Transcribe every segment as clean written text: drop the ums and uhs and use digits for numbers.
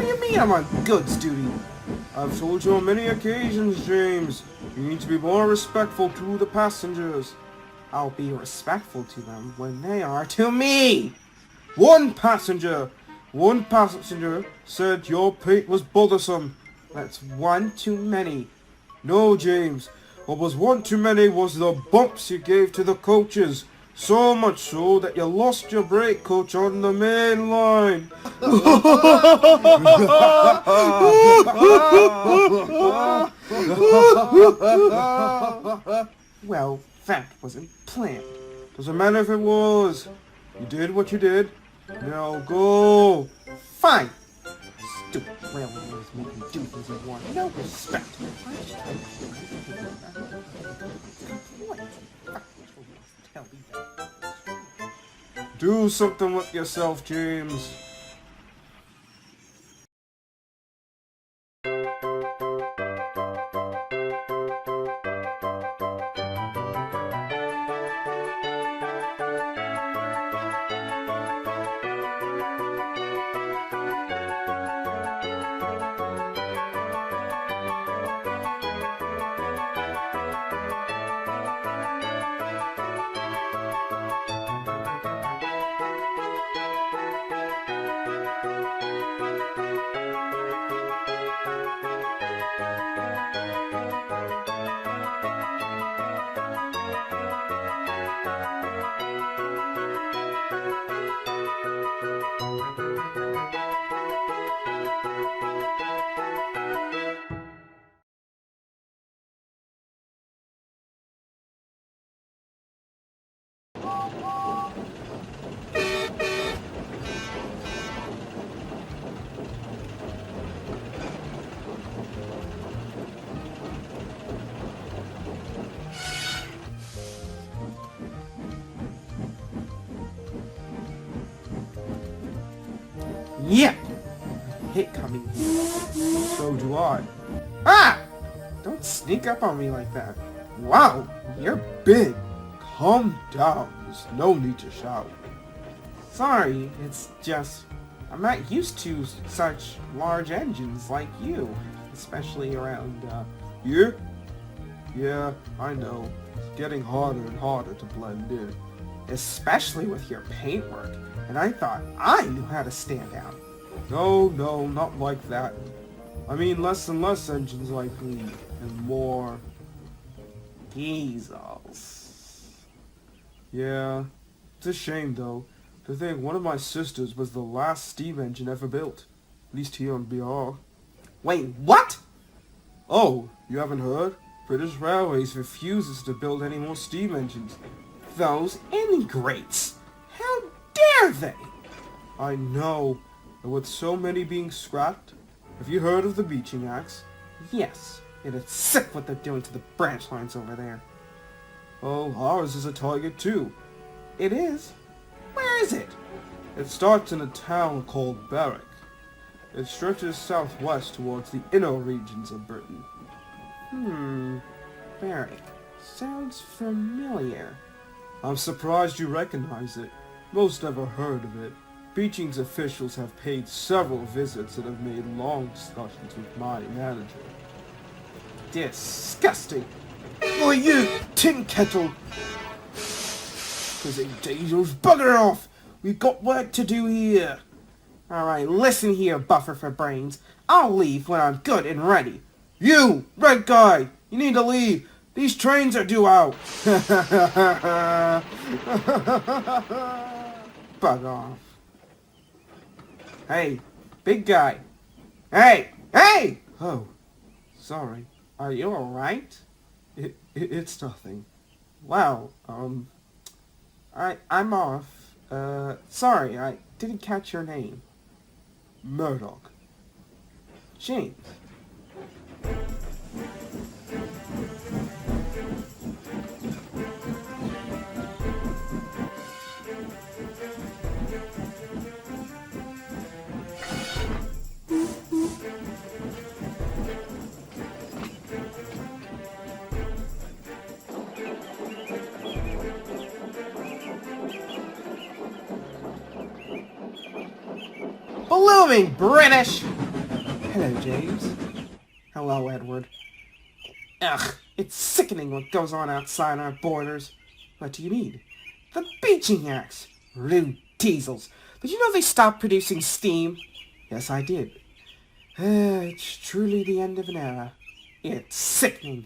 do you mean I'm on goods duty? I've told you on many occasions, James. You need to be more respectful to the passengers. I'll be respectful to them when they are to me. One passenger said your paint was bothersome. That's one too many. No, James. What was one too many was the bumps you gave to the coaches. So much so that you lost your brake coach on the main line. Well, that wasn't planned. Doesn't matter if it was. You did what you did. Now go. Fine. Stupid railroaders make me do things I want. No respect. Do something with yourself, James. Yeah! I hate coming here. So do I. Ah! Don't sneak up on me like that. Wow, you're big. Calm down. There's no need to shout. Sorry, it's just... I'm not used to such large engines like you. Especially around, here? Yeah, I know. It's getting harder and harder to blend in. Especially with your paintwork. And I thought I knew how to stand out. No, not like that. I mean less and less engines like me, and more... diesels. Yeah, it's a shame though, to think one of my sisters was the last steam engine ever built. At least here on BR. Wait, what? Oh, you haven't heard? British Railways refuses to build any more steam engines. Those ingrates! How dare they? I know, and with so many being scrapped, have you heard of the beaching axe? Yes, and it's sick what they're doing to the branch lines over there. Oh, ours is a target too. It is? Where is it? It starts in a town called Barrow. It stretches southwest towards the inner regions of Britain. Barrow. Sounds familiar. I'm surprised you recognize it. Most never heard of it. Beaching's officials have paid several visits and have made long discussions with my manager. Disgusting! Oh, you tin kettle! Cause diesels, bugger off! We've got work to do here. Alright, listen here, buffer for brains. I'll leave when I'm good and ready. You, red guy, you need to leave. These trains are due out. Bug off. Hey, big guy. Hey! Oh, sorry. Are you alright? It's nothing. Wow, I'm off. Sorry, I didn't catch your name. Murdoch. James. Blooming British! Hello, James. Hello, Edward. Ugh, it's sickening what goes on outside our borders. What do you mean? The beaching axe. Rude diesels. Did you know they stopped producing steam? Yes, I did. It's truly the end of an era. It's sickening.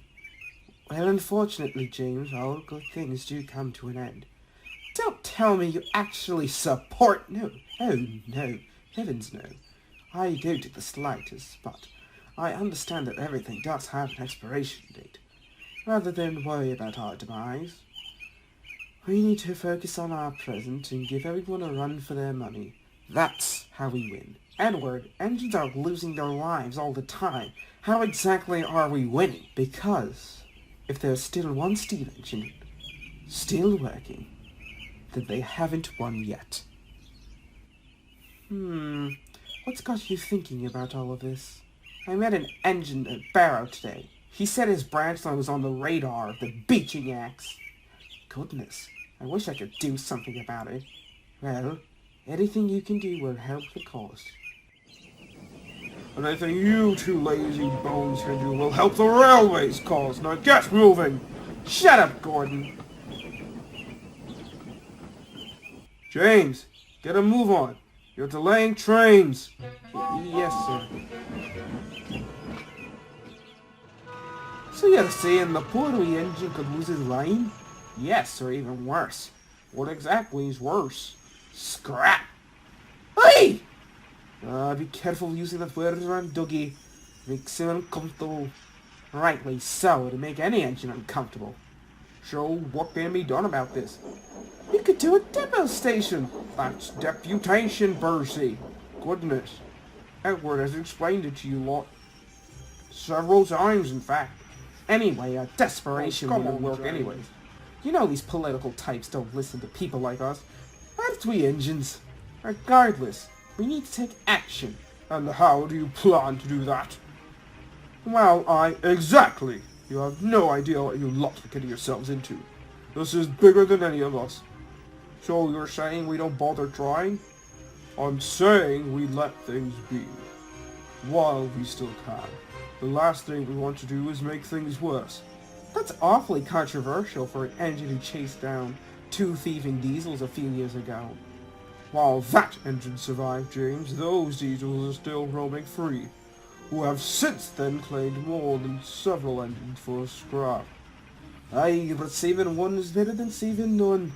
Well, unfortunately, James, all good things do come to an end. Don't tell me you actually support... No. Oh, no. Heavens, no. I don't in the slightest, but I understand that everything does have an expiration date. Rather than worry about our demise, we need to focus on our present and give everyone a run for their money. That's how we win. Edward, engines are losing their lives all the time. How exactly are we winning? Because if there's still one steam engine still working, then they haven't won yet. What's got you thinking about all of this? I met an engine at Barrow today. He said his branch line was on the radar of the beaching axe. Goodness, I wish I could do something about it. Well, anything you can do will help the cause. And anything you two lazy bones can do will help the railway's cause. Now get moving! Shut up, Gordon! James, get a move on. You're delaying trains. Yes, sir. So you're saying the poor wee engine could lose his line? Yes, or even worse. What exactly is worse? Scrap! Hey! Be careful using that word around Dougie. Makes him uncomfortable. Rightly so, to make any engine uncomfortable. So, what can be done about this? We could do a depot station. That's deputation, Percy. Goodness. Edward has explained it to you lot. Several times, in fact. Anyway, desperation wouldn't work anyways. You know these political types don't listen to people like us. That's we engines. Regardless, we need to take action. And how do you plan to do that? Well, Exactly! You have no idea what you lot are getting yourselves into. This is bigger than any of us. So you're saying we don't bother trying? I'm saying we let things be. While we still can. The last thing we want to do is make things worse. That's awfully controversial for an engine who chased down 2 thieving diesels a few years ago. While that engine survived, James, those diesels are still roaming free, who have since then claimed more than several engines for scrap. Aye, but saving one is better than saving none.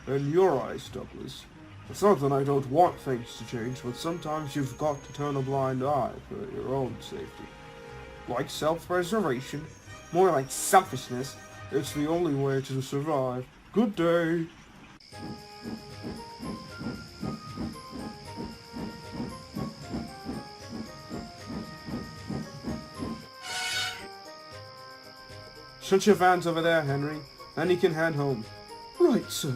In your eyes, Douglas. It's not that I don't want things to change, but sometimes you've got to turn a blind eye for your own safety. Like self-preservation, more like selfishness, it's the only way to survive. Good day! Shut your vans over there, Henry. Then you can head home. Right, sir.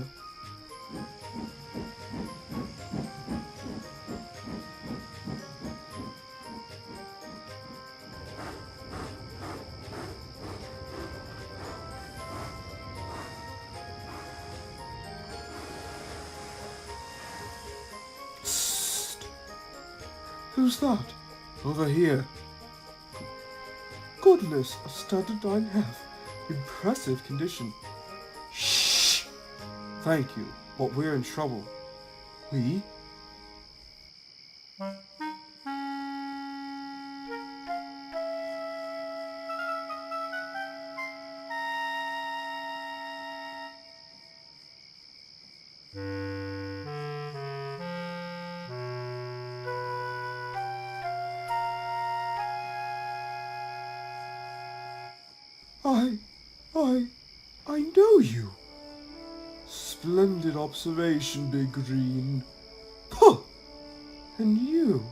Psst. Who's that? Over here. Goodness, a studded 9/2. Impressive condition. Shh! Thank you, but we're in trouble. We? I know you. Splendid observation, Big Green. Huh! And you?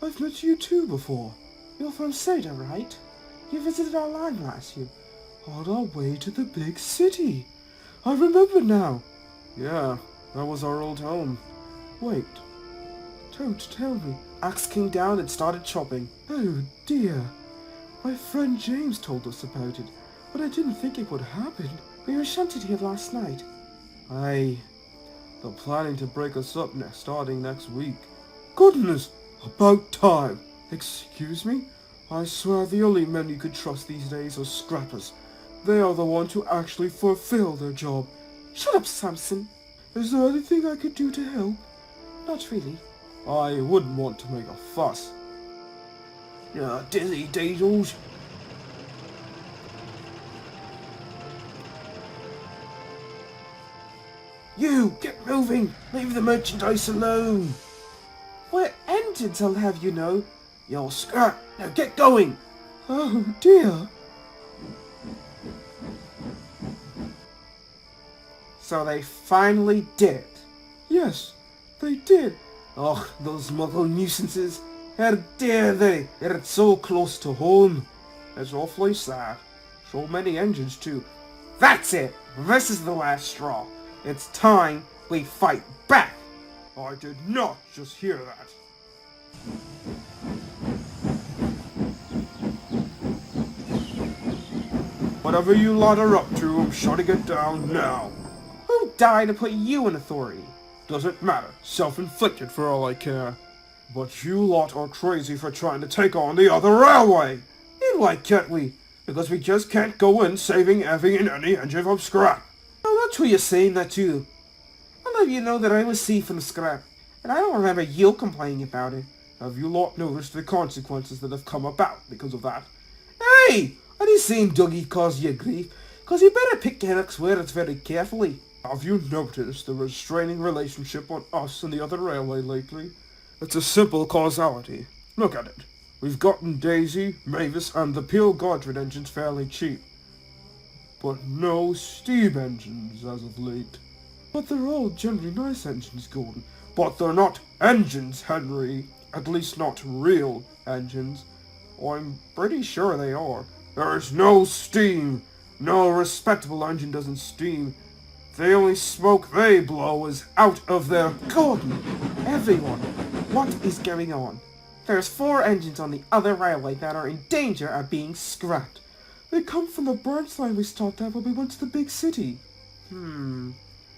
I've met you too before. You're from Sodor, right? You visited our line last year. On our way to the big city. I remember now. Yeah, that was our old home. Wait. Don't tell me. Axe came down and started chopping. Oh dear. My friend James told us about it, but I didn't think it would happen. We were shunted here last night. Aye. They're planning to break us up starting next week. Goodness! About time! Excuse me? I swear the only men you could trust these days are scrappers. They are the ones who actually fulfill their job. Shut up, Samson. Is there anything I could do to help? Not really. I wouldn't want to make a fuss. Dizzy diesels. You, get moving! Leave the merchandise alone! We're engines, I'll have you know. You're scrap! Now get going! Oh dear. So they finally did. Yes, they did. Oh, those muggle nuisances. How dare they? They're so close to home. It's awfully sad. So many engines too. That's it! This is the last straw. It's time we fight back! I did not just hear that. Whatever you lot are up to, I'm shutting it down now. Who died to put you in authority? Doesn't matter. Self-inflicted for all I care. But you lot are crazy for trying to take on the other railway. And why can't we? Because we just can't go in saving every and any engine from scrap. Oh, that's who you're saying that to. I'll have you know that I was safe from scrap. And I don't remember you complaining about it. Have you lot noticed the consequences that have come about because of that? Hey! I didn't say Dougie caused you grief. Cause you better pick your next words very carefully. Have you noticed the restraining relationship on us and the other railway lately? It's a simple causality. Look at it. We've gotten Daisy, Mavis, and the Peel Godred engines fairly cheap. But no steam engines as of late. But they're all generally nice engines, Gordon. But they're not engines, Henry. At least not real engines. I'm pretty sure they are. There's no steam. No respectable engine doesn't steam. The only smoke they blow is out of their... Gordon! Everyone! What is going on? There's 4 engines on the other railway that are in danger of being scrapped. They come from the branch line we stopped at when we went to the big city. And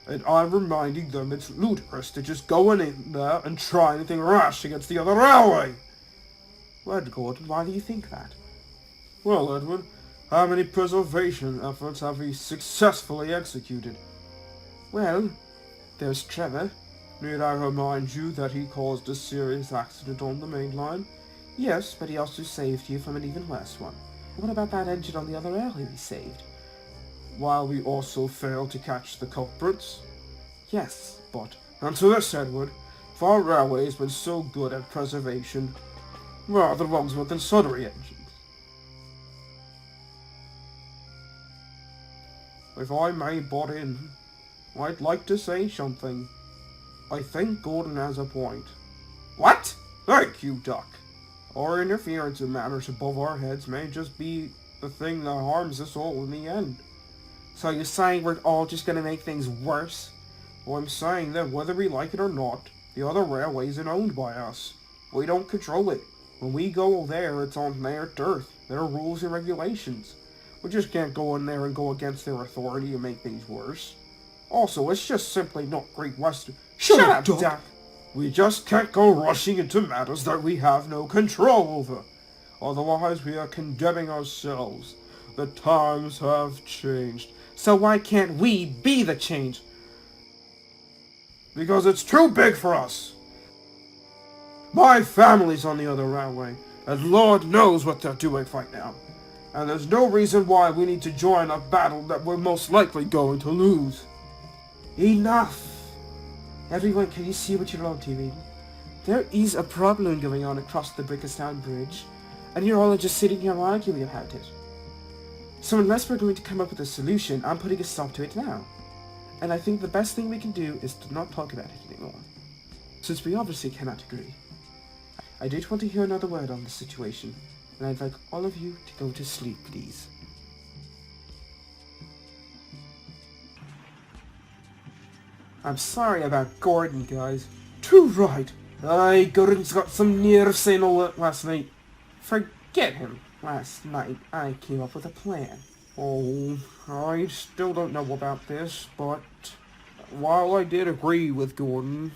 I'm reminding them it's ludicrous to just go in there and try anything rash against the other railway. Well, Gordon, why do you think that? Well, Edward, how many preservation efforts have we successfully executed? Well, there's Trevor. Need I remind you that he caused a serious accident on the main line? Yes, but he also saved you from an even worse one. What about that engine on the other railway we saved? While we also failed to catch the culprits? Yes, but... And to this, Edward, if our railway has been so good at preservation, where are the Rogsworth and Sodor engines? If I may butt in, I'd like to say something. I think Gordon has a point. What? Thank you, Duck. Our interference in matters above our heads may just be the thing that harms us all in the end. So you're saying we're all just going to make things worse? Well, I'm saying that whether we like it or not, the other railway isn't owned by us. We don't control it. When we go there, it's on their turf, their rules and regulations. We just can't go in there and go against their authority and make things worse. Also, it's just simply not Great Western... Shut up, Doc! We just can't go rushing into matters that we have no control over. Otherwise, we are condemning ourselves. The times have changed. So why can't we be the change? Because it's too big for us. My family's on the other railway, and Lord knows what they're doing right now. And there's no reason why we need to join a battle that we're most likely going to lose. Enough! Everyone, can you see what you're on to, Aiden? There is a problem going on across the Brickerstown Bridge, and you're all just sitting here arguing about it. So unless we're going to come up with a solution, I'm putting a stop to it now. And I think the best thing we can do is to not talk about it anymore. Since we obviously cannot agree. I don't want to hear another word on the situation, and I'd like all of you to go to sleep, please. I'm sorry about Gordon, guys. Too right. Aye, Gordon's got some nerve saying all that last night. Forget him. Last night, I came up with a plan. Oh, I still don't know about this, but while I did agree with Gordon,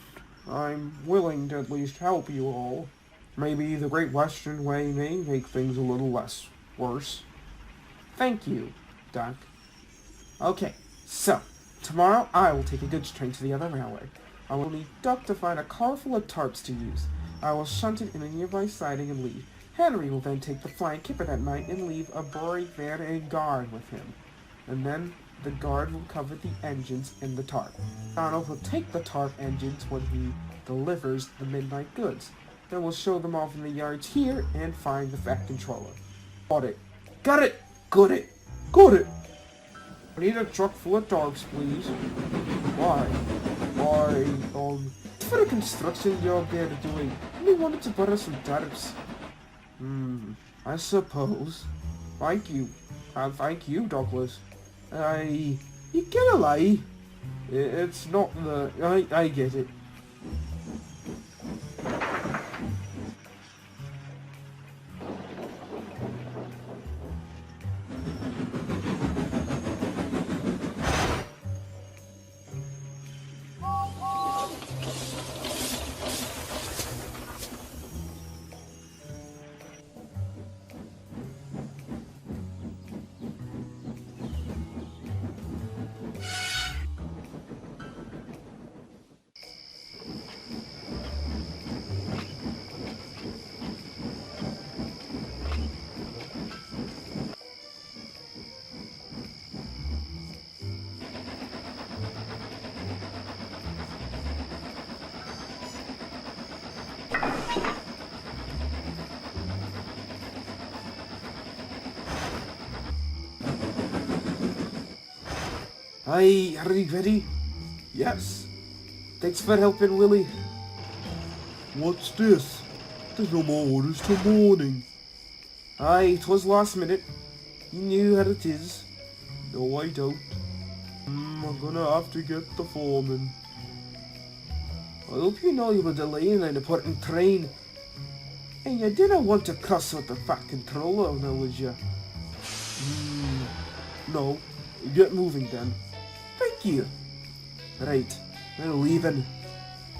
I'm willing to at least help you all. Maybe the Great Western Way may make things a little less worse. Thank you, Doc. Okay, so, tomorrow I will take a goods train to the other railway. I will need Duck to find a car full of tarps to use. I will shunt it in a nearby siding and leave. Henry will then take the flying kipper that night and leave a brake van and guard with him. And then the guard will cover the engines and the tarp. Arnold will take the tarp engines when he delivers the midnight goods. Then we'll show them off in the yards here and find the Fat Controller. Got it. Got it! Got it! Got it! I need a truck full of tarps, please. Why? For a construction job they're doing. We wanted to borrow some tarps. I suppose. Thank you. Thank you, Douglas. You can't lie. It's not the... I get it. Aye, are you ready? Yes. Thanks for helping, Willie. What's this? There's no more orders till morning. Aye, 'twas last minute. You knew how it is. No, I don't. I'm gonna have to get the foreman. I hope you know you were delaying an important train. And you didn't want to cuss with the Fat Controller, now was you? No. Get moving then. Thank you. Right, we're leaving.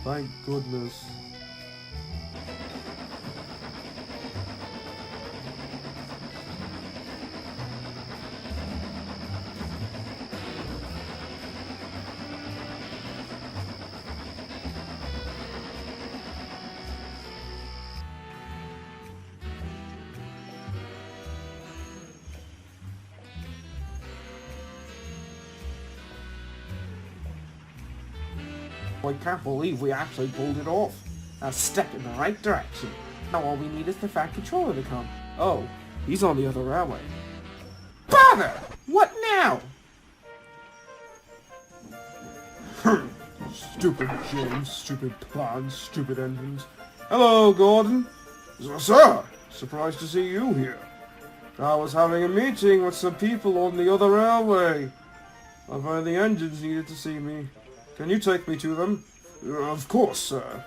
Thank goodness. I can't believe we actually pulled it off. A step in the right direction. Now all we need is the Fat Controller to come. Oh, he's on the other railway. Bother! What now? Stupid James, stupid plans, stupid engines. Hello, Gordon. Sir, surprised to see you here. I was having a meeting with some people on the other railway. I find the engines needed to see me. Can you take me to them? Of course, sir.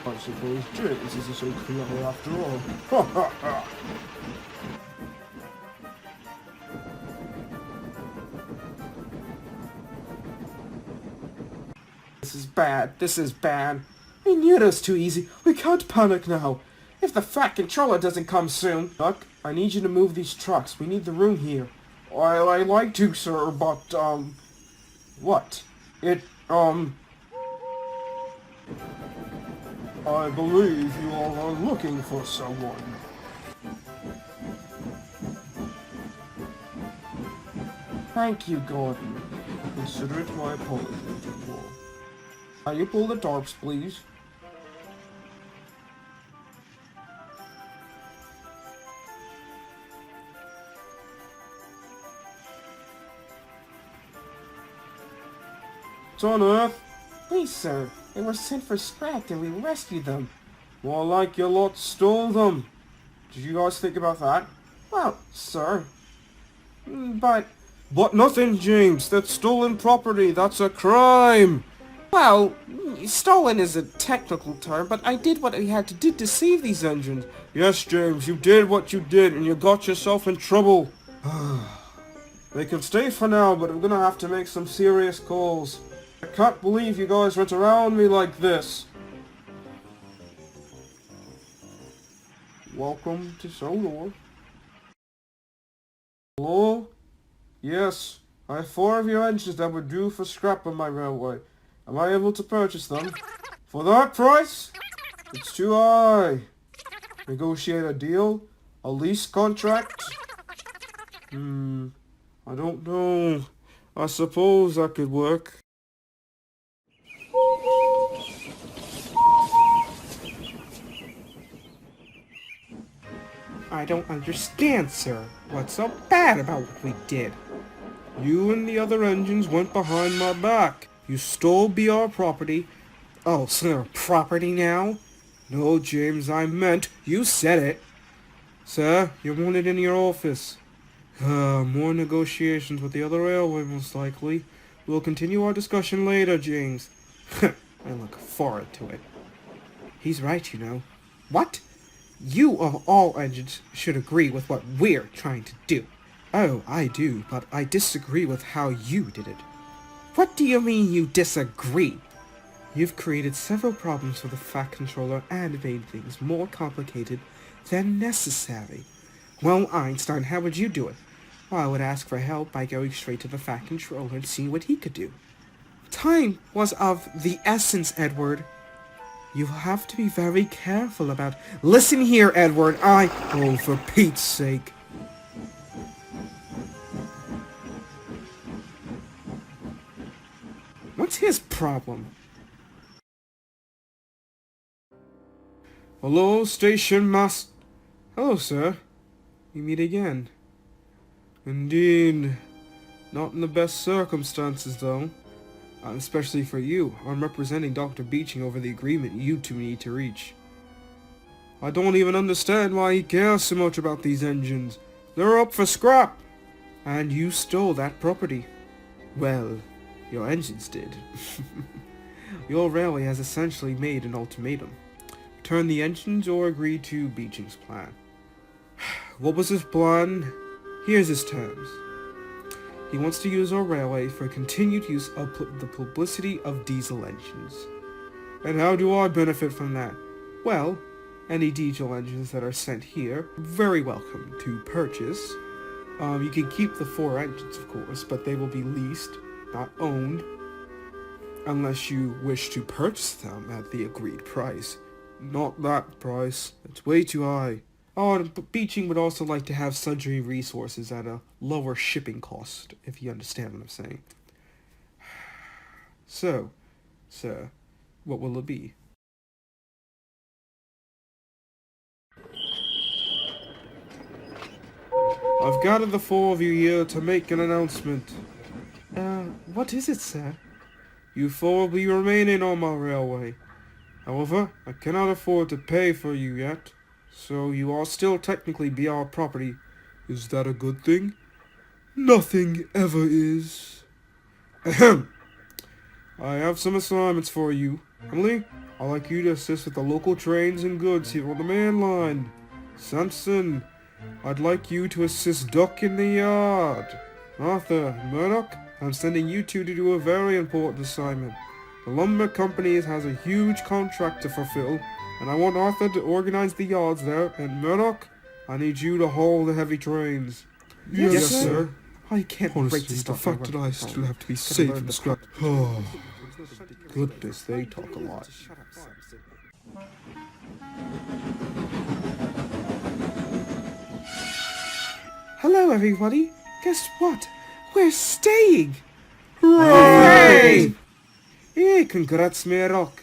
I suppose James isn't so clever after all. Ha ha ha! This is bad. This is bad. I knew it was too easy. We can't panic now. If the Fat Controller doesn't come soon... Duck, I need you to move these trucks. We need the room here. I like to, sir, but, What? I believe you all are looking for someone. Thank you, Gordon. Consider it my apology to you all. Can you pull the tarps, please? What's on earth? Please, sir. They were sent for scrap and we rescued them. More like your lot stole them. Did you guys think about that? Well, sir. But nothing, James. That's stolen property. That's a crime. well, stolen is a technical term, but I did what I had to do to save these engines. Yes, James, you did what you did, and you got yourself in trouble. They can stay for now, but I'm gonna have to make some serious calls. I can't believe you guys went around me like this. Welcome to Sodor. Hello? Yes, I have 4 of your engines that were due for scrap on my railway. Am I able to purchase them? For that price? It's too high. Negotiate a deal? A lease contract? I don't know. I suppose that could work. I don't understand, sir. What's so bad about what we did? You and the other engines went behind my back. You stole BR property. Oh, so they're property now? No, James, I meant you said it. Sir, you're wanted in your office. More negotiations with the other railway, most likely. We'll continue our discussion later, James. I look forward to it. He's right, you know. What? You of all engines should agree with what we're trying to do. Oh, I do, but I disagree with how you did it. What do you mean you disagree? You've created several problems for the Fact Controller and made things more complicated than necessary. Well, Einstein, how would you do it? Well, I would ask for help by going straight to the Fact Controller and see what he could do. Time was of the essence, Edward. You have to be very careful about... Listen here, Edward, Oh, for Pete's sake. What's his problem? Hello, station master. Hello, sir. We meet again. Indeed. Not in the best circumstances, though. Especially for you. I'm representing Dr. Beeching over the agreement you two need to reach. I don't even understand why he cares so much about these engines. They're up for scrap. And you stole that property. Well, your engines did. Your railway has essentially made an ultimatum. Return the engines or agree to Beeching's plan. What was his plan? Here's his terms. He wants to use our railway for continued use of the publicity of diesel engines. And how do I benefit from that? Well, any diesel engines that are sent here, very welcome to purchase. You can keep the 4 engines, of course, but they will be leased, not owned, unless you wish to purchase them at the agreed price. Not that price. It's way too high. Oh, and Beeching would also like to have sundry resources at a lower shipping cost, if you understand what I'm saying. So, sir, what will it be? I've gathered the 4 of you here to make an announcement. What is it, sir? You 4 will be remaining on my railway. However, I cannot afford to pay for you yet, so you are still technically BR property. Is that a good thing? Nothing ever is. Ahem. I have some assignments for you. Emily, I'd like you to assist with the local trains and goods here on the main line. Samson, I'd like you to assist Duck in the yard. Arthur, Murdoch, I'm sending you 2 to do a very important assignment. The lumber company has a huge contract to fulfill, and I want Arthur to organize the yards there, and Murdoch, I need you to haul the heavy trains. Yes, sir. I can't Honestly, break this the stuff. fact that that I still have to be safe from scrap. Oh, goodness, they talk a lot. Hello, everybody. Guess what? We're staying. Hooray! Hey, congrats, Murdoch.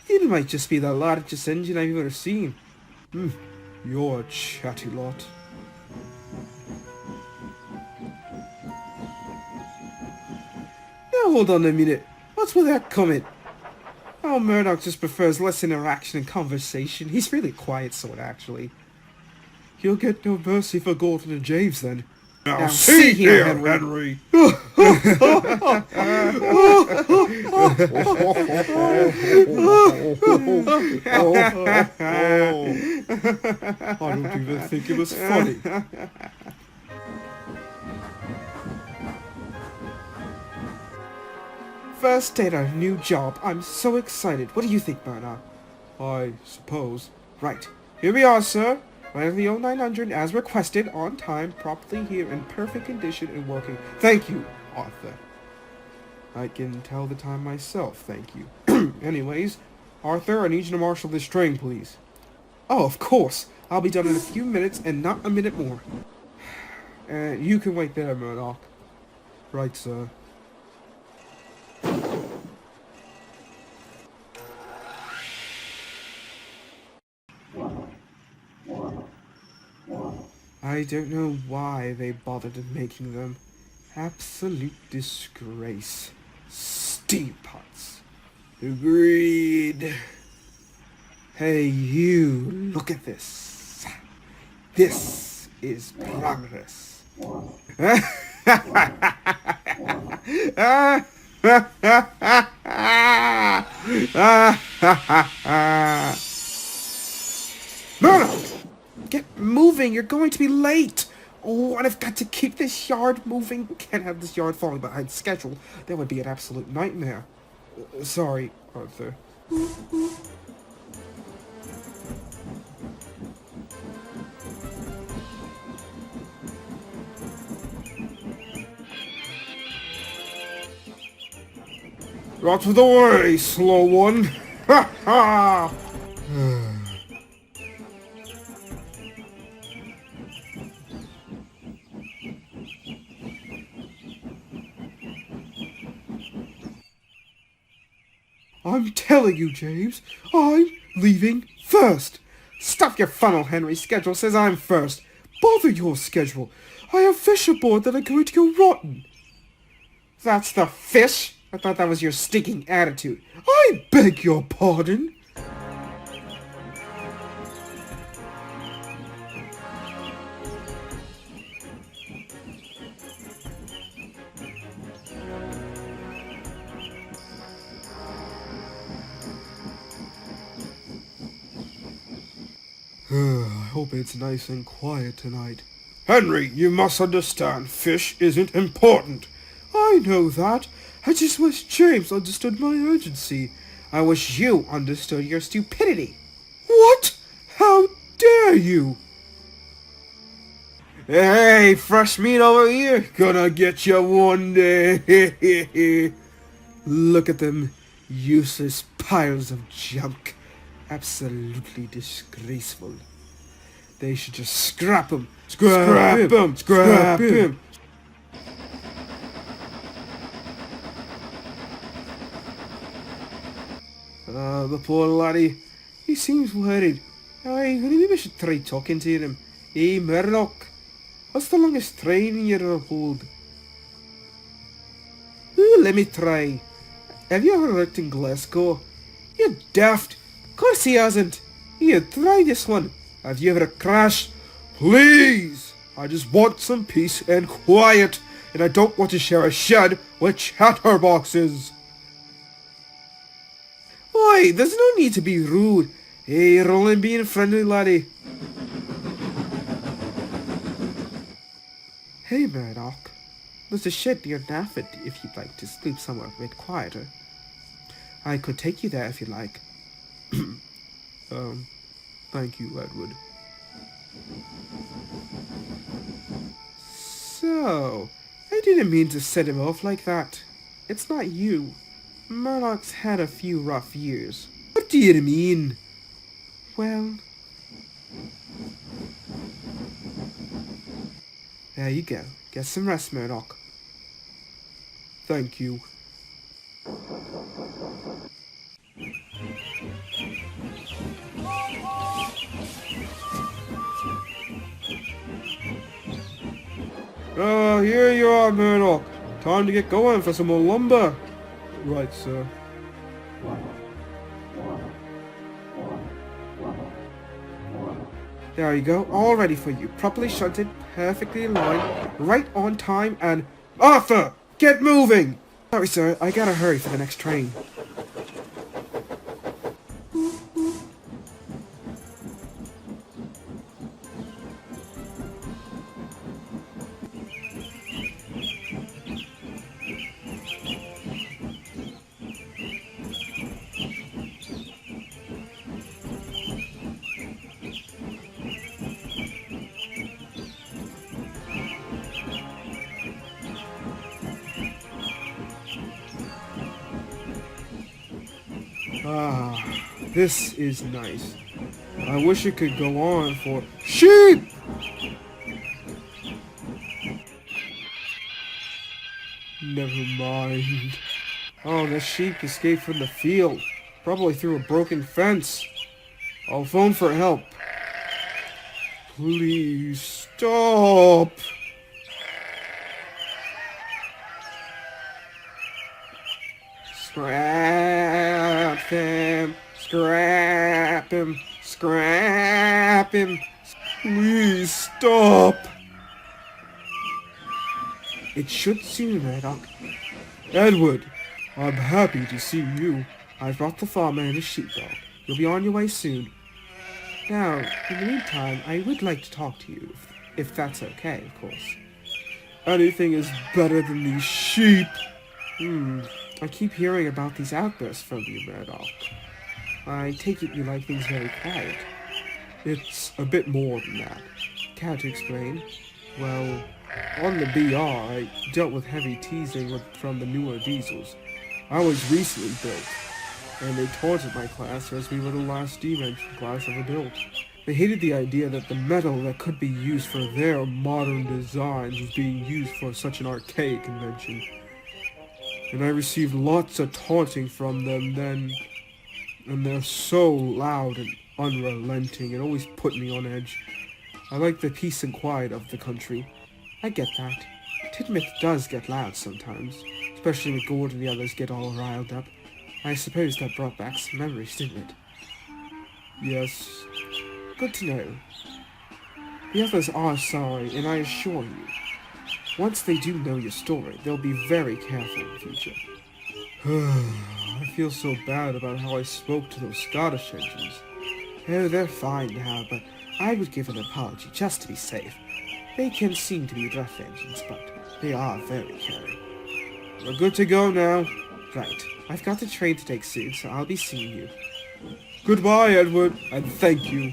It might just be the largest engine I've ever seen. You're a chatty lot. Now hold on a minute. What's with that comment? Oh, Murdoch just prefers less interaction and conversation. He's really quiet sort, actually. You'll get no mercy for Gordon and James, then. Now see here, Henry. I don't even think it was funny. First day at our new job. I'm so excited. What do you think, Murdoch? I suppose. Right. Here we are, sir. Running the 0900 as requested, on time, properly here, in perfect condition and working. Thank you, Arthur. I can tell the time myself, thank you. Anyways, Arthur, I need you to marshal this train, please. Oh, of course. I'll be done in a few minutes and not a minute more. You can wait there, Murdoch. Right, sir. I don't know why they bothered making them. Absolute disgrace. Steam pots. Agreed. Hey, you, look at this. This is progress. Murdoch! Get moving, you're going to be late! Oh, and I've got to keep this yard moving. Can't have this yard falling behind schedule. That would be an absolute nightmare. Sorry, Arthur. Out of the way, slow one! Ha ha! I'm telling you, James, I'm leaving first. Stuff your funnel, Henry. Schedule says I'm first. Bother your schedule. I have fish aboard that are going to go rotten. That's the fish? I thought that was your stinking attitude. I beg your pardon. I hope it's nice and quiet tonight. Henry, you must understand, fish isn't important. I know that. I just wish James understood my urgency. I wish you understood your stupidity. What? How dare you? Hey, fresh meat over here. Gonna get you one day. Look at them. Useless piles of junk. Absolutely disgraceful. They should just scrap them. Scrap him. Scrap him. The poor laddie. He seems worried. Maybe we should try talking to him. Hey, Murdoch. What's the longest train in your hold? Ooh, let me try. Have you ever worked in Glasgow? You're daft. Of course he hasn't. Here, try this one. Have you ever crashed? Please! I just want some peace and quiet, and I don't want to share a shed with chatterboxes. Oi, there's no need to be rude. Hey, you're only being friendly, laddie. Hey, Murdoch. There's a shed near Nafford if you'd like to sleep somewhere a bit quieter. I could take you there if you like. Thank you, Edward. So, I didn't mean to set him off like that. It's not you. Murdoch's had a few rough years. What do you mean? Well... There you go. Get some rest, Murdoch. Thank you. Here you are, Murdoch. Time to get going for some more lumber. Right, sir. There you go, all ready for you. Properly shunted, perfectly in line, right on time, and... Arthur! Get moving! Sorry, sir, I gotta hurry for the next train. Ah, this is nice. I wish it could go on for sheep! Never mind. Oh, the sheep escaped from the field. Probably through a broken fence. I'll phone for help. Please stop. Scrap him. Scrap him. Scrap him. Please stop. It should soon, Murdoch. Edward, I'm happy to see you. I've brought the farmer and his sheepdog. You'll be on your way soon. Now, in the meantime, I would like to talk to you, if that's okay, of course. Anything is better than these sheep. I keep hearing about these outbursts from you, Murdoch. I take it you like things very quiet. It's a bit more than that. Care to explain? Well, on the BR, I dealt with heavy teasing from the newer diesels. I was recently built, and they taunted my class as we were the last steam engine class ever built. They hated the idea that the metal that could be used for their modern designs was being used for such an archaic invention. And I received lots of taunting from them then, and they're so loud and unrelenting, it always put me on edge. I like the peace and quiet of the country. I get that. Tidmouth does get loud sometimes, especially when Gord and the others get all riled up. I suppose that brought back some memories, didn't it? Yes. Good to know. The others are sorry, and I assure you, once they do know your story, they'll be very careful in the future. I feel so bad about how I spoke to those Scottish engines. Oh, they're fine now, but I would give an apology just to be safe. They can seem to be rough engines, but they are very caring. We're good to go now. Right. I've got the train to take soon, so I'll be seeing you. Goodbye, Edward, and thank you.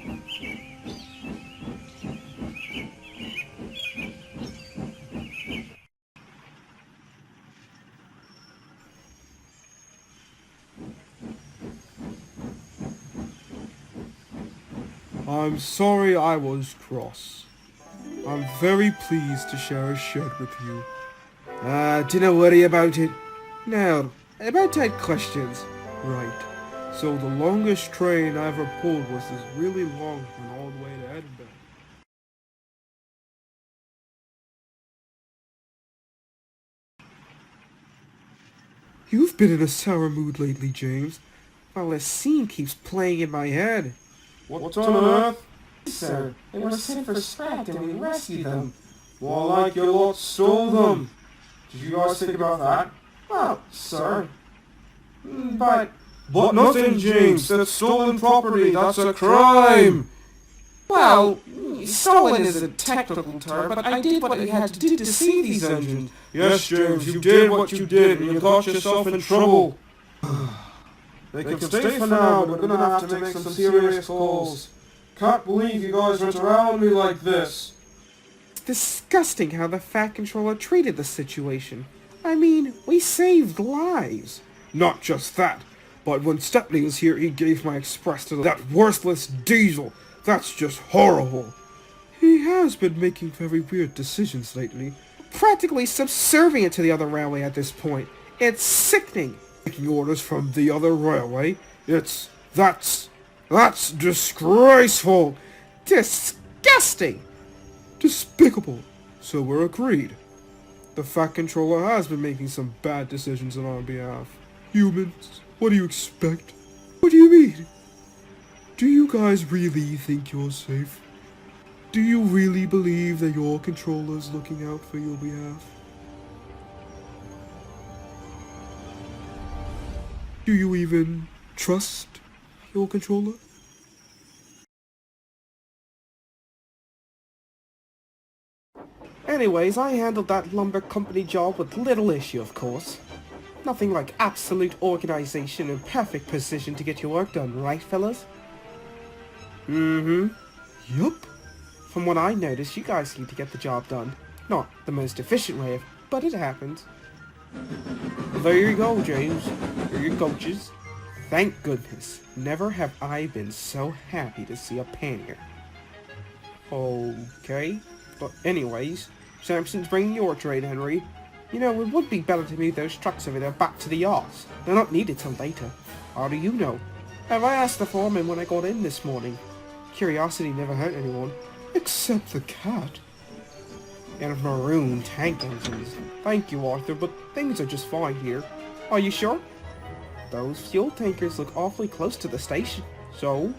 I'm sorry I was cross. I'm very pleased to share a shed with you. Don't worry about it. Now, about that questions. Right. So the longest train I ever pulled was this really long one all the way to Edinburgh. You've been in a sour mood lately, James. Well, this scene keeps playing in my head. What's on earth? Sir, they were sent for scrapped and we rescued them. More like your lot stole them. Did you guys think about that? Well, sir. But Nothing, James. That's stolen property. That's a crime. well, stolen is a technical term, but I did what I had to do to save these engines. Yes, James, you did what you did, and you got yourself in trouble. They can stay for now, but we're gonna have to make some serious calls. Can't believe you guys went around me like this. It's disgusting how the Fat Controller treated the situation. I mean, we saved lives. Not just that, but when Stepney was here, he gave my express to that worthless diesel. That's just horrible. He has been making very weird decisions lately. Practically subservient to the other railway at this point. It's sickening. Taking orders from the other railway. That's disgraceful. Disgusting. Despicable. So we're agreed. The Fat Controller has been making some bad decisions on our behalf. Humans, what do you expect? What do you mean? Do you guys really think you're safe? Do you really believe that your controller's looking out for your behalf? Do you even trust your controller? Anyways, I handled that lumber company job with little issue, of course. Nothing like absolute organization and perfect precision to get your work done, right, fellas? Yup. From what I noticed, you guys seem to get the job done. Not the most efficient way, but it happens. There you go, James. Here are your coaches. Thank goodness. Never have I been so happy to see a pannier. Okay. But anyways, Samson's bringing your trade, Henry. You know, it would be better to move those trucks over there back to the yards. They're not needed till later. How do you know? Have I asked the foreman when I got in this morning? Curiosity never hurt anyone. Except the cat. And maroon tank engines. Thank you, Arthur, but things are just fine here. Are you sure? Those fuel tankers look awfully close to the station. So?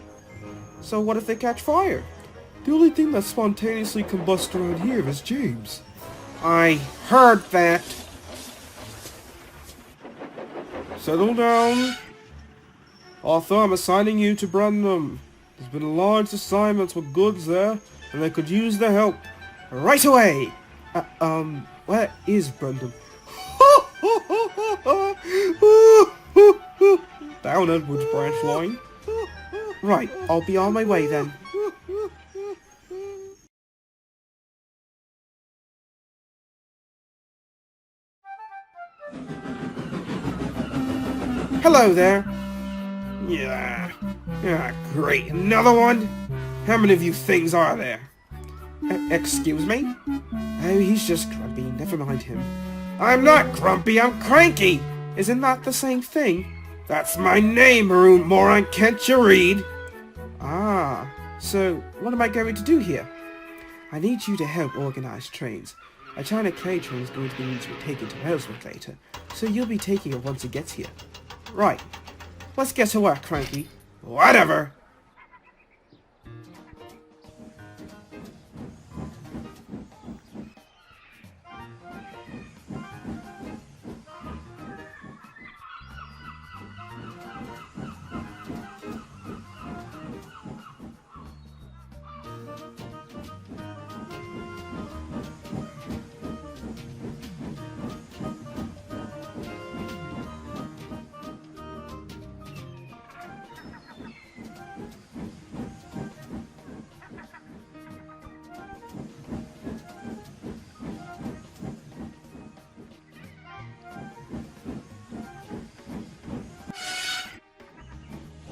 So what if they catch fire? The only thing that spontaneously combusts around here is James. I heard that. Settle down. Arthur, I'm assigning you to Brandon. There's been a large assignment with goods there, and they could use the help. Right away! Where is Brandon? Down Edwards branch line. Right, I'll be on my way then. Hello there. Yeah, great. Another one? How many of you things are there? Excuse me? Oh, he's just grumpy. Never mind him. I'm not grumpy, I'm cranky! Isn't that the same thing? That's my name, maroon moron, can't you read? Ah, so what am I going to do here? I need you to help organize trains. A China clay train is going to need to be taken to Ellsworth later, so you'll be taking it once it gets here. Right. Let's get to work, Cranky. Whatever.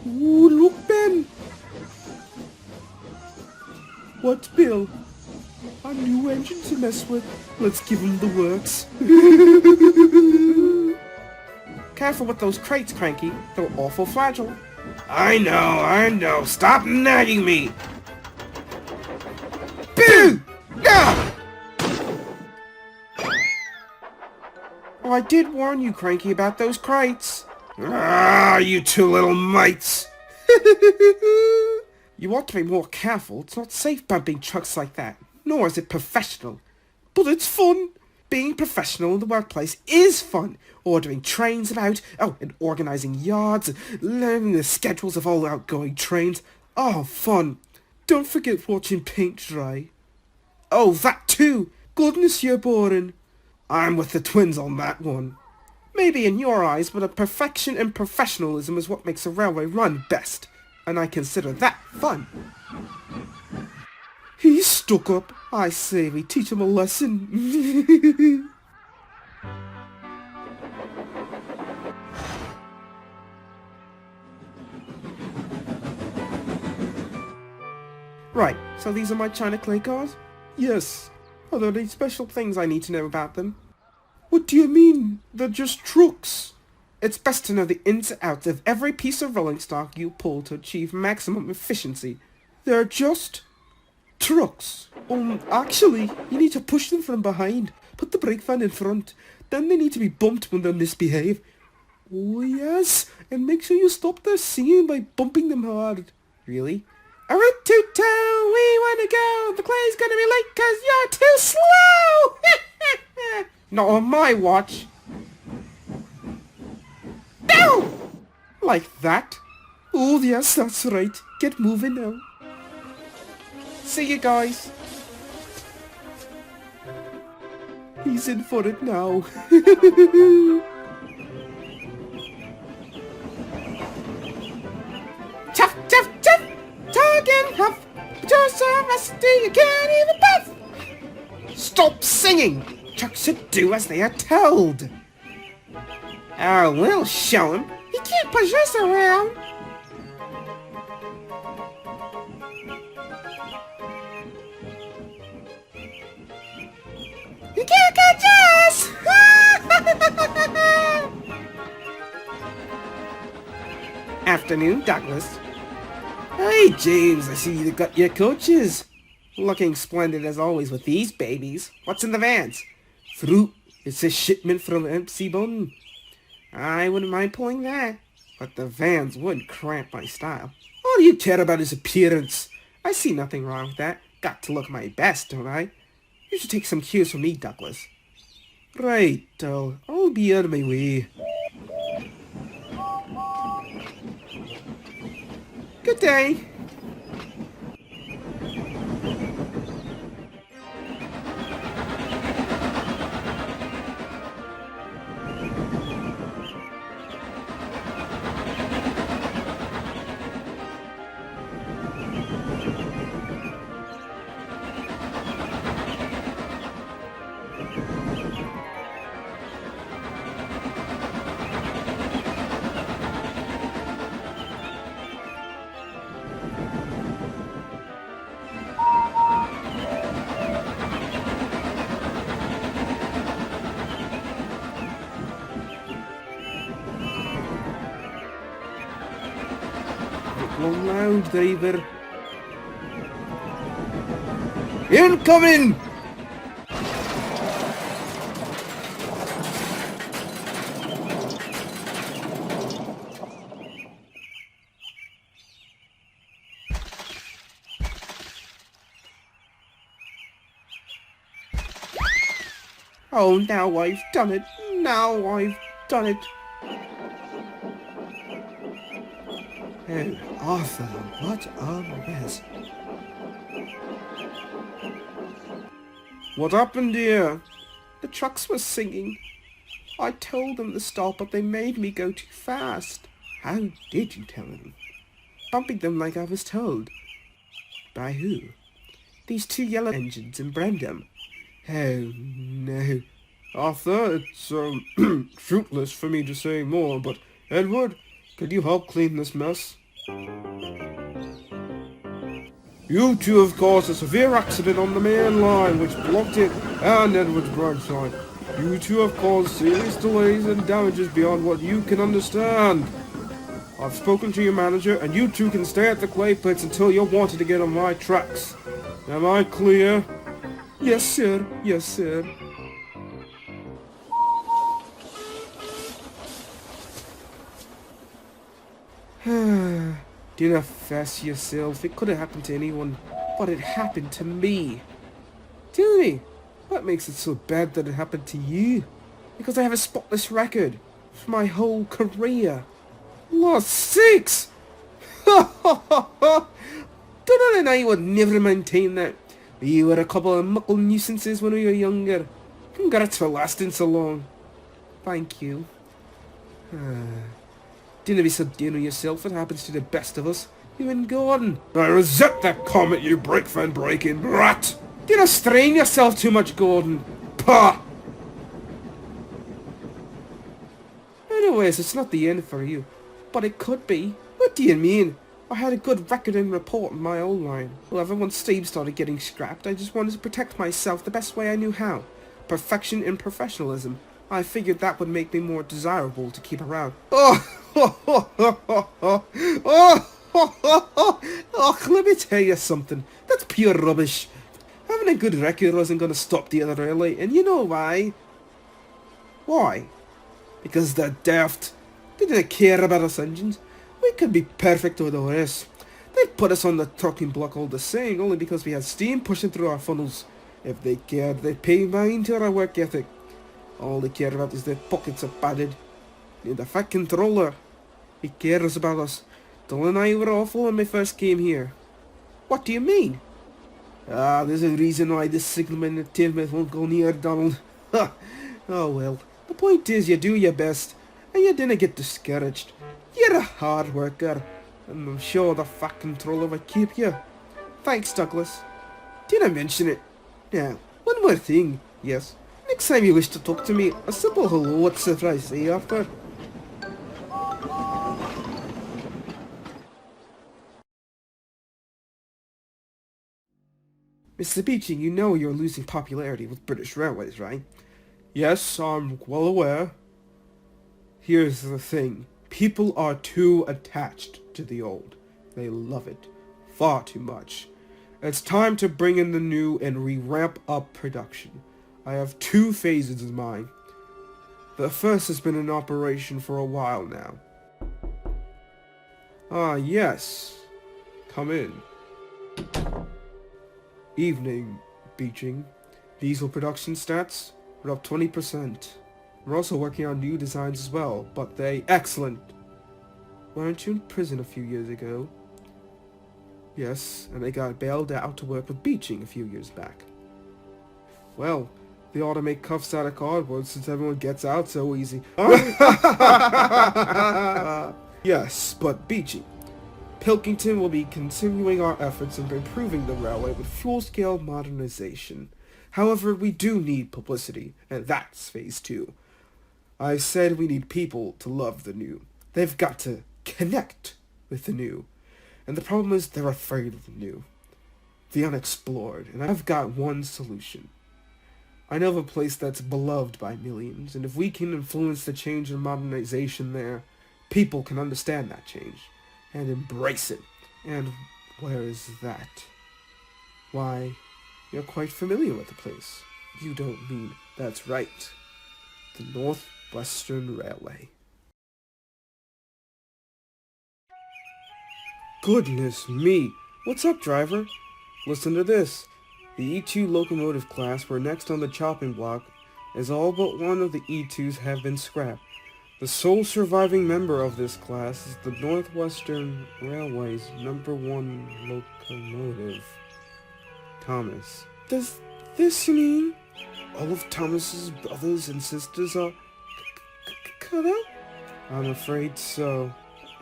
Ooh, look, Ben! What, Bill? A new engine to mess with. Let's give him the works. Careful with those crates, Cranky. They're awful fragile. I know. Stop nagging me! Boo! Ah! Oh, I did warn you, Cranky, about those crates. Ah, you two little mites! You ought to be more careful. It's not safe bumping trucks like that, nor is it professional. But it's fun. Being professional in the workplace is fun. Ordering trains about, and organizing yards, and learning the schedules of all outgoing trains. Oh, fun. Don't forget watching paint dry. Oh, that too. Goodness, you're boring. I'm with the twins on that one. Maybe in your eyes, but a perfection in professionalism is what makes a railway run best. And I consider that fun. He's stuck up. I say we teach him a lesson. Right, so these are my China clay cars? Yes. Are there any special things I need to know about them? What do you mean? They're just trucks. It's best to know the ins and outs of every piece of rolling stock you pull to achieve maximum efficiency. They're just trucks. Actually, you need to push them from behind. Put the brake van in front. Then they need to be bumped when they misbehave. Oh yes, and make sure you stop their singing by bumping them hard. Really? A root toot toe, we wanna go. The clay's gonna be late 'cause you're too slow. Not on my watch. Ow! Like that? Oh yes, that's right. Get moving now. See you guys. He's in for it now. Chuff, chuff, chuff! Tug and huff! But you're so rusty you can't even puff! Stop singing! Trucks should do as they are told. Oh, we'll show him. He You can't push us around. You can't catch us! Afternoon, Douglas. Hey, James, I see you got your coaches. Looking splendid as always with these babies. What's in the vans? Fruit. It's a shipment from MC Bun. I wouldn't mind pulling that, but the vans would cramp my style. All you care about is appearance. I see nothing wrong with that. Got to look my best, don't I? You should take some cues from me, Douglas. Right, I'll be on my way. Good day. Long loud, driver. Incoming! Oh, now I've done it. Now I've done it. Oh, Arthur, what a mess. What happened here? The trucks were singing. I told them to stop, but they made me go too fast. How did you tell them? Bumping them like I was told. By who? These two yellow engines in Brendam. Oh, no. Arthur, it's, fruitless for me to say more, but Edward, could you help clean this mess? You two have caused a severe accident on the main line, which blocked it and Edward's branch line. You two have caused serious delays and damages beyond what you can understand. I've spoken to your manager, and you two can stay at the clay pits until you're wanted to get on my tracks. Am I clear? Yes, sir. Yes, sir. Do not fuss yourself. It could have happened to anyone, but it happened to me. Tell me, what makes it so bad that it happened to you? Because I have a spotless record for my whole career. Lost 6! Don't I know you would never maintain that. You were a couple of muckle nuisances when we were younger. Congrats for lasting so long. Thank you. Don't be so down on yourself. It happens to the best of us. You and Gordon. I resent that comment, you break-fan breaking brat! Do not strain yourself too much, Gordon. Pah! Anyways, it's not the end for you. But it could be. What do you mean? I had a good record and report in my old line. However, once Steve started getting scrapped, I just wanted to protect myself the best way I knew how. Perfection and professionalism. I figured that would make me more desirable to keep around. Let me tell you something. That's pure rubbish. Having a good record wasn't going to stop the other early, and you know why? Why? Because they're daft. They didn't care about us engines. We could be perfect without us. They'd put us on the talking block all the same, only because we had steam pushing through our funnels. If they cared, they'd pay mind to our work ethic. All they care about is their pockets are padded. And the fat controller, he cares about us. Donald and I were awful when we first came here. What do you mean? There's a reason why this signalman and tailmate won't go near Donald. Oh well, the point is you do your best, and you didn't get discouraged. You're a hard worker, and I'm sure the fat controller will keep you. Thanks, Douglas. Didn't mention it. Now, one more thing, yes. Next time you wish to talk to me, a simple hello would suffice, eh, Arthur? Mr. Beeching, you know you're losing popularity with British Railways, right? Yes, I'm well aware. Here's the thing. People are too attached to the old. They love it. Far too much. It's time to bring in the new and re-ramp up production. I have two phases in mind. The first has been in operation for a while now. Ah, yes. Come in. Evening, Beeching. Diesel production stats? We're up 20%. We're also working on new designs as well, but they... Excellent! Weren't you in prison a few years ago? Yes, and I got bailed out to work with Beeching a few years back. Well, they ought to make cuffs out of cardboard since everyone gets out so easy. Yes, but Beeching. Pilkington will be continuing our efforts in improving the railway with full-scale modernization. However, we do need publicity, and that's phase 2. I said we need people to love the new. They've got to connect with the new. And the problem is they're afraid of the new. The unexplored. And I've got one solution. I know of a place that's beloved by millions, and if we can influence the change and modernization there, people can understand that change and embrace it. And where is that? Why, you're quite familiar with the place. You don't mean... That's right. The Northwestern Railway. Goodness me! What's up, driver? Listen to this. The E2 locomotive class were next on the chopping block, as all but one of the E2s have been scrapped. The sole surviving member of this class is the Northwestern Railway's #1 locomotive, Thomas. Does this mean all of Thomas's brothers and sisters are cut out? I'm afraid so.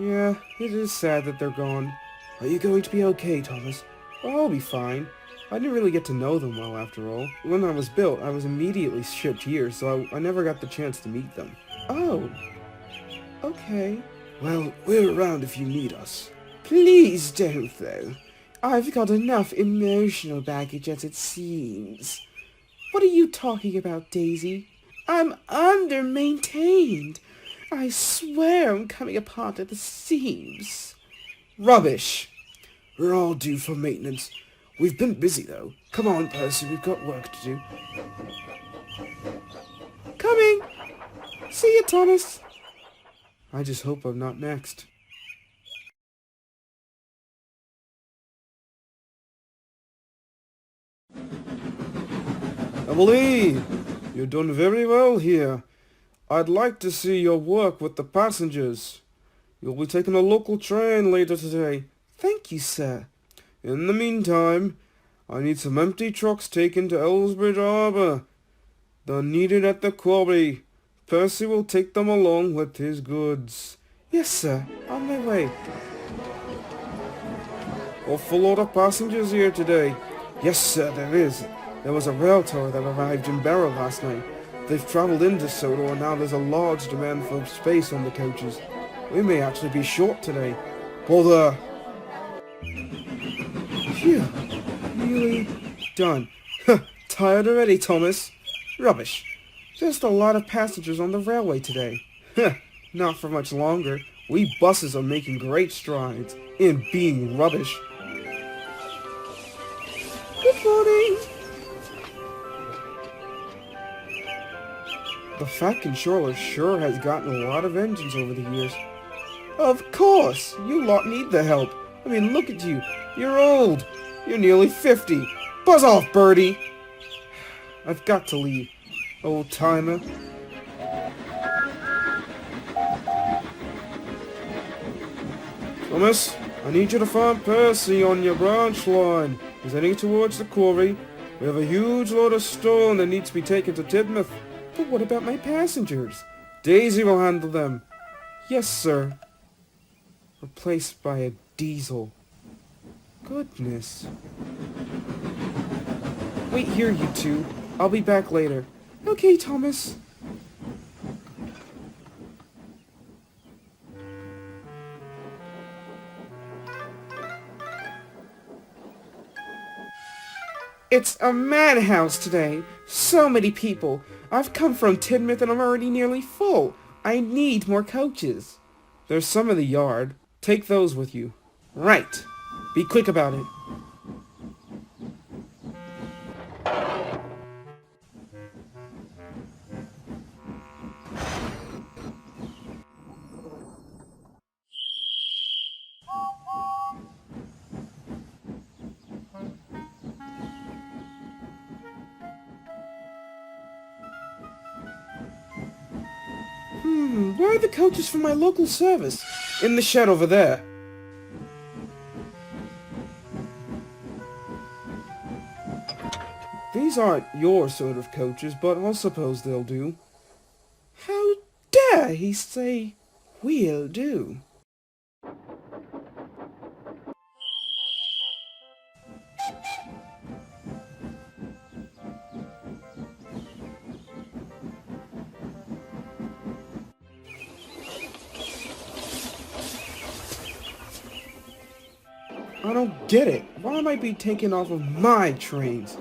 Yeah, it is sad that they're gone. Are you going to be okay, Thomas? Oh, I'll be fine. I didn't really get to know them well, after all. When I was built, I was immediately shipped here, so I never got the chance to meet them. Oh. Okay. Well, we're around if you need us. Please don't, though. I've got enough emotional baggage as it seems. What are you talking about, Daisy? I'm under-maintained. I swear I'm coming apart at the seams. Rubbish. We're all due for maintenance. We've been busy, though. Come on, Percy, we've got work to do. Coming! See you, Thomas! I just hope I'm not next. Emily! You've done very well here. I'd like to see your work with the passengers. You'll be taking a local train later today. Thank you, sir. In the meantime, I need some empty trucks taken to Ellsbridge Harbour. They're needed at the quarry. Percy will take them along with his goods. Yes, sir. On my way. Awful lot of passengers here today. Yes, sir, there is. There was a rail tour that arrived in Barrow last night. They've travelled into Sodor, and now there's a large demand for space on the coaches. We may actually be short today. Bother! Phew. Nearly done. Tired already, Thomas? Rubbish. Just a lot of passengers on the railway today. Not for much longer. We buses are making great strides in being rubbish. Good morning! The Fat Controller sure has gotten a lot of engines over the years. Of course! You lot need the help. I mean, look at you. You're old. You're nearly 50. Buzz off, Birdie! I've got to leave. Old timer. Thomas, I need you to find Percy on your branch line. He's heading towards the quarry. We have a huge load of stone that needs to be taken to Tidmouth. But what about my passengers? Daisy will handle them. Yes, sir. Replaced by a diesel. Goodness. Wait here, you two. I'll be back later. Okay, Thomas. It's a madhouse today. So many people. I've come from Tidmouth and I'm already nearly full. I need more coaches. There's some in the yard. Take those with you. Right. Be quick about it. Where are the coaches for my local service? In the shed over there. These aren't your sort of coaches, but I suppose they'll do. How dare he say, "will do"? I don't get it. Why am I being taken off of my trains?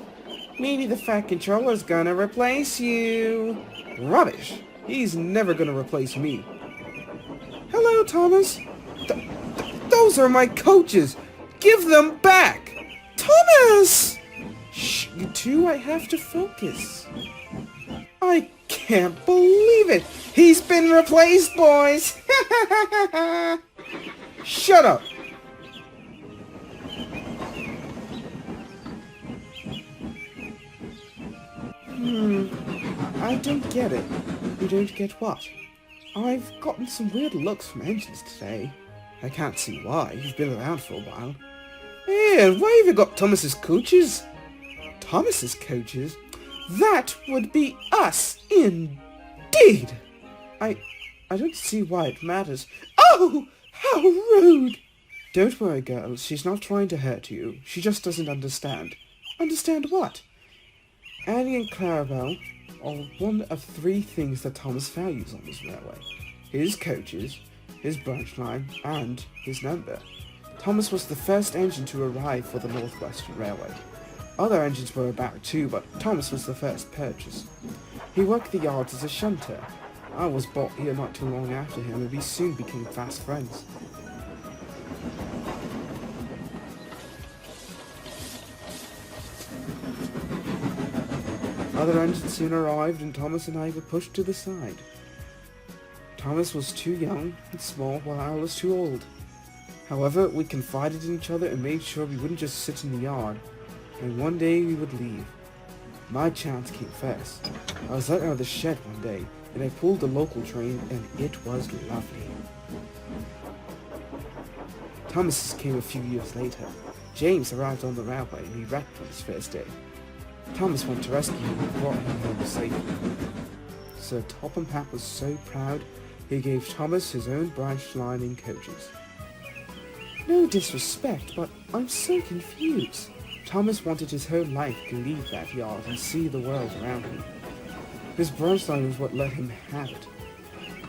Maybe the Fat Controller's gonna replace you. Rubbish. He's never gonna replace me. Hello, Thomas. Those are my coaches. Give them back. Thomas! Shh, you two, I have to focus. I can't believe it. He's been replaced, boys. Shut up. I don't get it. You don't get what? I've gotten some weird looks from engines today. I can't see why. You've been around for a while. And why have you got Thomas's coaches? Thomas's coaches? That would be us, indeed! I don't see why it matters. Oh, how rude! Don't worry, girls. She's not trying to hurt you. She just doesn't understand. Understand what? Annie and Clarabelle are one of three things that Thomas values on this railway. His coaches, his branch line, and his number. Thomas was the first engine to arrive for the North Western Railway. Other engines were about too, but Thomas was the first purchase. He worked the yards as a shunter. I was brought here not too long after him, and we soon became fast friends. Other engines soon arrived, and Thomas and I were pushed to the side. Thomas was too young and small, while I was too old. However, we confided in each other and made sure we wouldn't just sit in the yard, and one day we would leave. My chance came first. I was let out of the shed one day, and I pulled the local train, and it was lovely. Thomas's came a few years later. James arrived on the railway, and he wrecked on his first day. Thomas went to rescue him and brought him home safely. Sir Topham Hatt was so proud, he gave Thomas his own branch line in coaches. No disrespect, but I'm so confused. Thomas wanted his whole life to leave that yard and see the world around him. His branch line was what let him have it,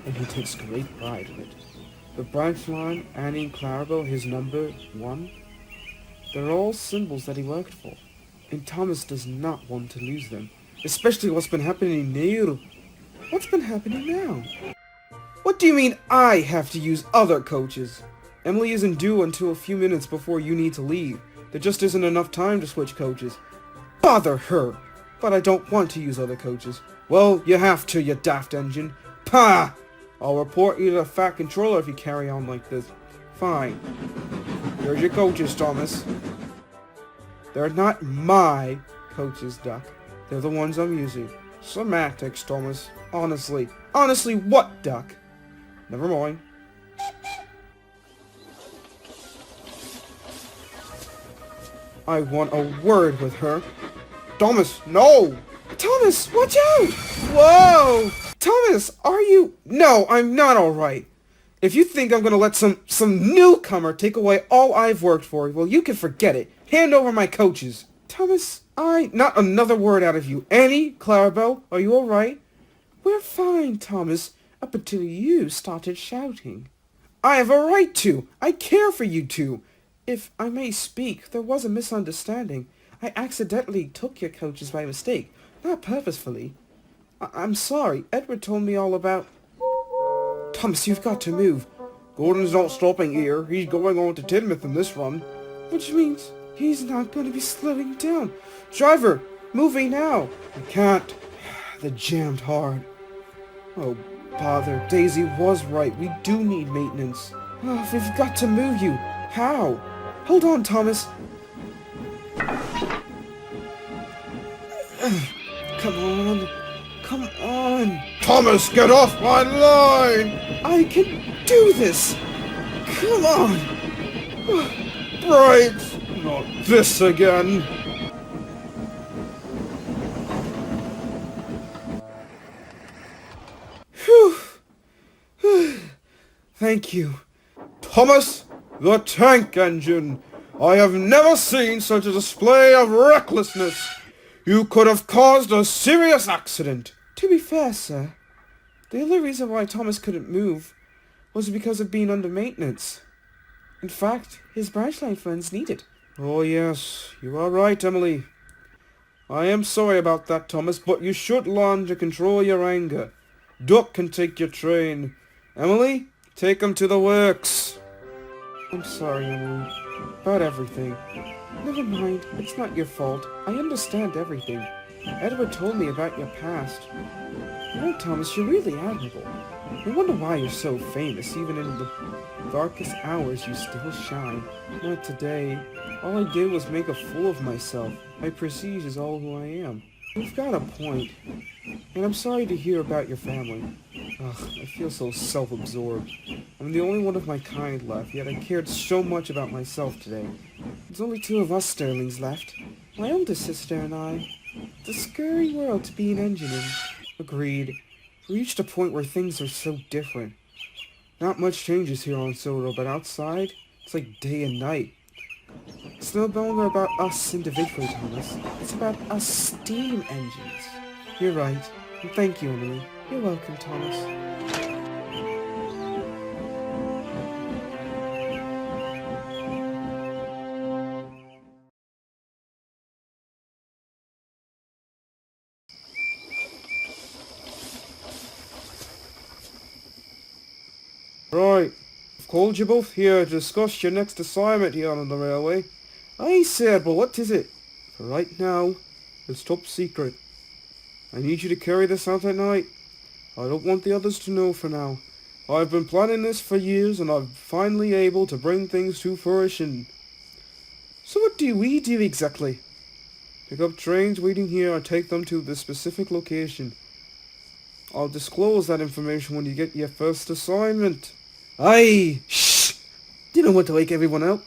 and he takes great pride in it. The branch line, Annie and Clarabelle, his number 1, they're all symbols that he worked for. And Thomas does not want to lose them. Especially what's been happening now. What's been happening now? What do you mean I have to use other coaches? Emily isn't due until a few minutes before you need to leave. There just isn't enough time to switch coaches. Bother her! But I don't want to use other coaches. Well, you have to, you daft engine. Pah! I'll report you to the Fat Controller if you carry on like this. Fine. Here's your coaches, Thomas. They're not my coaches, Duck. They're the ones I'm using. Semantics, Thomas. Honestly. Honestly, what, Duck? Never mind. I want a word with her. Thomas, no! Thomas, watch out! Whoa! Thomas, are you... No, I'm not alright. If you think I'm gonna let some newcomer take away all I've worked for, well, you can forget it. Hand over my coaches. Thomas, not another word out of you. Annie, Clarabelle, are you alright? We're fine, Thomas, up until you started shouting. I have a right to. I care for you two. If I may speak, there was a misunderstanding. I accidentally took your coaches by mistake, not purposefully. I'm sorry. Edward told me all about... Thomas, you've got to move. Gordon's not stopping here. He's going on to Tidmouth in this run. Which means he's not going to be slowing down. Driver, moving now. I can't. They're jammed hard. Oh, bother. Daisy was right. We do need maintenance. Oh, we've got to move you. How? Hold on, Thomas. Come on. Come on. Thomas, get off my line! I can do this. Come on. Right. Not this again. Phew. Thank you. Thomas, the tank engine. I have never seen such a display of recklessness. You could have caused a serious accident. To be fair, sir, the only reason why Thomas couldn't move was because of being under maintenance. In fact, his branch line friends need it. Oh yes, you are right, Emily. I am sorry about that, Thomas, but you should learn to control your anger. Duck can take your train. Emily, take him to the works. I'm sorry, Emily, about everything. Never mind, it's not your fault. I understand everything. Edward told me about your past. You know, Thomas, you're really admirable. I wonder why you're so famous. Even in the darkest hours, you still shine. Not today. All I did was make a fool of myself. My prestige is all who I am. You've got a point. And I'm sorry to hear about your family. Ugh, I feel so self-absorbed. I'm the only one of my kind left, yet I cared so much about myself today. There's only 2 of us Sterlings left. My oldest sister and I. It's a scary world to be an engine in. Agreed. We reached a point where things are so different. Not much changes here on Sodor, but outside, it's like day and night. It's no longer about us individually, Thomas. It's about us steam engines. You're right. And thank you, Emily. You're welcome, Thomas. Right. I've called you both here to discuss your next assignment here on the railway. Aye, sir, but what is it? For right now, it's top secret. I need you to carry this out at night. I don't want the others to know for now. I've been planning this for years and I'm finally able to bring things to fruition. So what do we do exactly? Pick up trains waiting here and take them to the specific location. I'll disclose that information when you get your first assignment. Aye! Shh! You don't want to wake everyone up.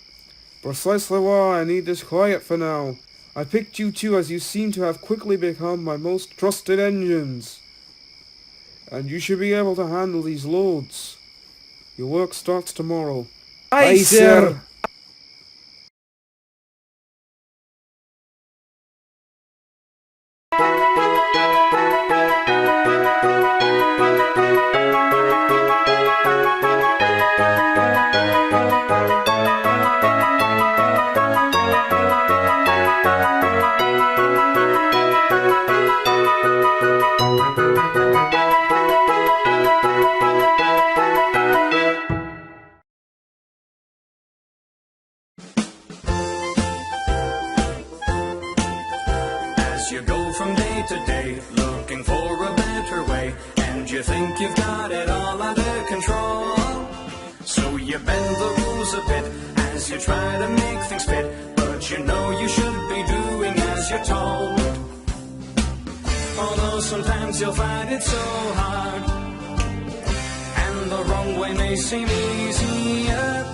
Precisely why I need this quiet for now. I picked you two as you seem to have quickly become my most trusted engines. And you should be able to handle these loads. Your work starts tomorrow. Aye, sir! You go from day to day, looking for a better way, and you think you've got it all under control. So you bend the rules a bit as you try to make things fit, but you know you should be doing as you're told. Although sometimes you'll find it so hard, and the wrong way may seem easier.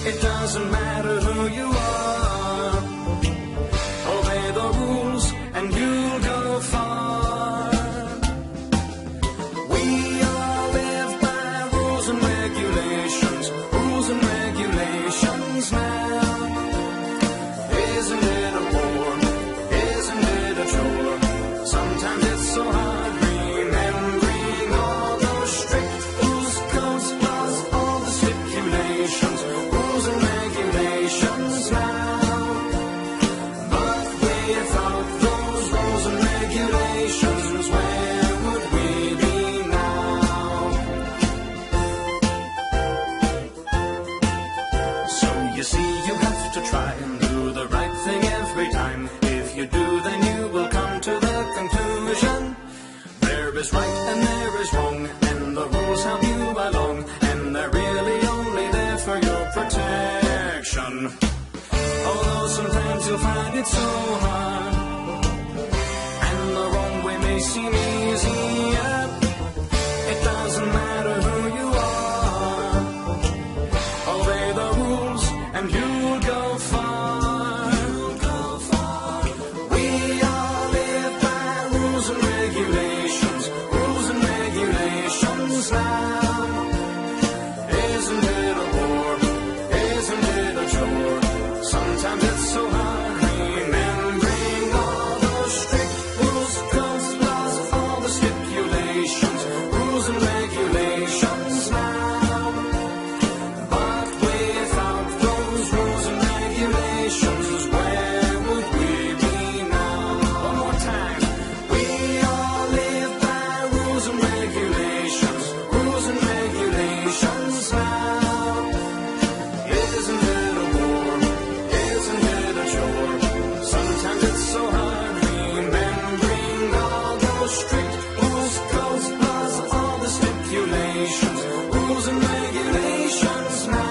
It doesn't matter who you are, obey the rules and you'll go far. We all live by rules and regulations now. Isn't it a bore? Isn't it a chore? Sometimes it's so hard remembering all those strict rules, codes, laws, all the stipulations, rules and regulations now. But made it so hard. And the wrong way may seem easier. It doesn't matter who you are. Obey the rules and you'll go far. We all live by rules and regulations. Rules and regulations now. Isn't it a bore? Isn't it a chore? Sometimes it's so hard remembering all those strict rules, codes, laws, all the stipulations, rules and regulations now. But without those rules and regulations, where would we be now? One more time. We all live by rules and regulations, rules and regulations now. Isn't it a bore? Isn't it a chore? Sometimes it's so hard remembering all those strict rules, codes, laws, all the stipulations, rules and regulations now.